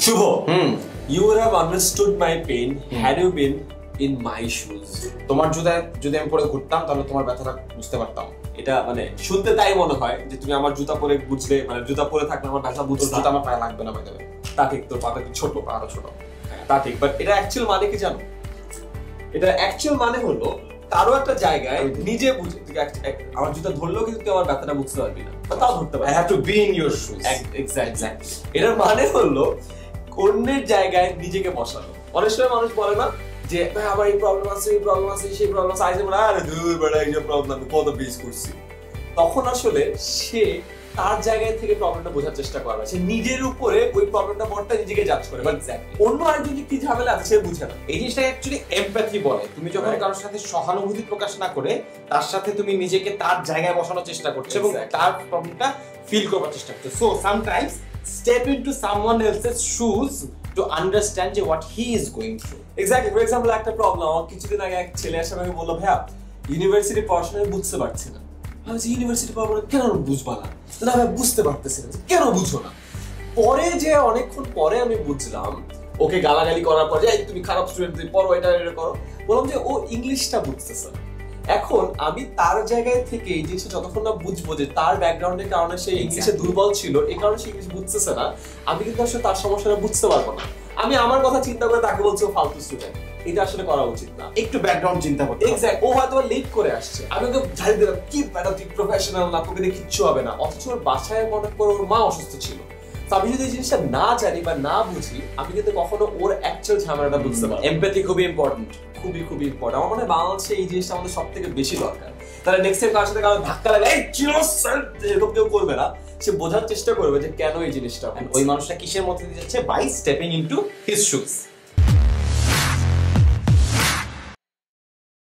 Shubho, you would have understood my pain had you been in my shoes. তোমার জুতায় যদি আমি পরে ঘুরতাম তাহলে তোমার ব্যথাটা বুঝতে পারতাম। এটা মানে শুনতে তাই মনে হয় যে তুমি আমার জুতা পরে বুঝলে, মানে জুতা পরে থাকলে আমার ব্যথা বুঝতে। জুতা আমার পায়ে লাগবে না ভাই, দেবে তা ঠিক, তোর পাটা ছোট, আরো ছোট, তা ঠিক। বাট এটা অ্যাকচুয়াল মানে কি জানো? এটা অ্যাকচুয়াল মানে হলো কারো একটা জায়গায় নিজে বুঝে আমার জুতা ধরলেও কিন্তু তুই আমার ব্যথাটা বুঝতে পারবি না, তাও ধরতে পারবি। I have to be in your shoes. Exactly. এটার মানে হলো অন্যের জায়গায় নিজেকে বসানো। অনেক সময় মানুষ বলে না যে ভাই আমার এই প্রবলেম আছে, এই প্রবলেম আছে, সেই প্রবলেম আছে, আইসে বলে আরে দূর বেড়া এই যে প্রবলেম আমি কত ফেস করছি। তখন আসলে সে তার জায়গায় থেকে প্রবলেমটা বোঝার চেষ্টা করবে, সে নিজের উপরে ওই প্রবলেমটা বড়টা নিজেকে জাজ করে। অন্য আরেকজন কি ঝামেলা আছে সে বুঝে না। এই জিনিসটা অ্যাকচুয়ালি এমপ্যাথি বলে। তুমি যখন কারোর সাথে সহানুভূতি প্রকাশ না করে তার সাথে তুমি নিজেকে তার জায়গায় বসানোর চেষ্টা করছো এবং তার প্রবলেমটা ফিল করার চেষ্টা করছো। So sometimes step into someone else's shoes to understand যে what he is going through. Exactly. For example একটা প্রবলেম, আমার কিছুদিন আগে এক ছেলে এসে আমাকে বললো ভাইয়া ইউনিভার্সিটি পড়াশোনা বুঝতে পারছি না। আমি বলছি ইউনিভার্সিটি পড়াশোনা কেন বুঝবা না? না ভাই বুঝতে পারতেছি না। কেন বুঝো না? পরে যে অনেকক্ষণ পরে আমি বুঝলাম, ওকে গালাগালি করার পর যে তুমি খারাপ স্টুডেন্ট, তুমি পড়ো এটা এটা করো, বললাম যে ও ইংলিশটা বুঝতেছে না। এখন আমি তার জায়গায় থেকে এই জিনিসটা যতক্ষণ না বুঝবো যে তার ব্যাকগ্রাউন্ডের কারণে সে ইংলিশে দুর্বল ছিল, এই কারণে সে ইংলিশ বুঝতেছে না, আমি কিন্তু আসলে তার সমস্যাটা বুঝতে পারবো না। আমি আমার কথা চিন্তা করে তাকে বলছি ও ফালতু স্টুডেন্ট, এটা আসলে করা উচিত না। একটু ব্যাকগ্রাউন্ড চিন্তা করতে। এক্স্যাক্ট। ও হয়তো লেট করে আসছে, আমি ওকে ঝাড়ি দিলাম কি ব্যাটা তুই প্রফেশনাল না, তোকে দিয়ে কিচ্ছু হবে না। অথচ ওর বাসায় মনে করো ওর মা অসুস্থ ছিল। আমি যদি এই জিনিসটা না জানি বা না বুঝি, আমি কিন্তু কখনো ওর অ্যাকচুয়াল ঝামেলাটা বুঝতে পারবো। এমপ্যাথি খুবই ইম্পর্টেন্ট, খুবই খুবই ইম্পর্টেন্ট। আমার মনে হয় বাংলাদেশে এই জিনিসটা আমাদের সব থেকে বেশি দরকার। তাহলে নেক্সট টাইম কারোর সাথে কারো ধাক্কা লাগে এই চিনো স্যার, এরকম কেউ করবে না। সে বোঝার চেষ্টা করবে যে কেন এই জিনিসটা, ওই মানুষটা কিসের মধ্যে দিয়ে যাচ্ছে, by stepping into his shoes.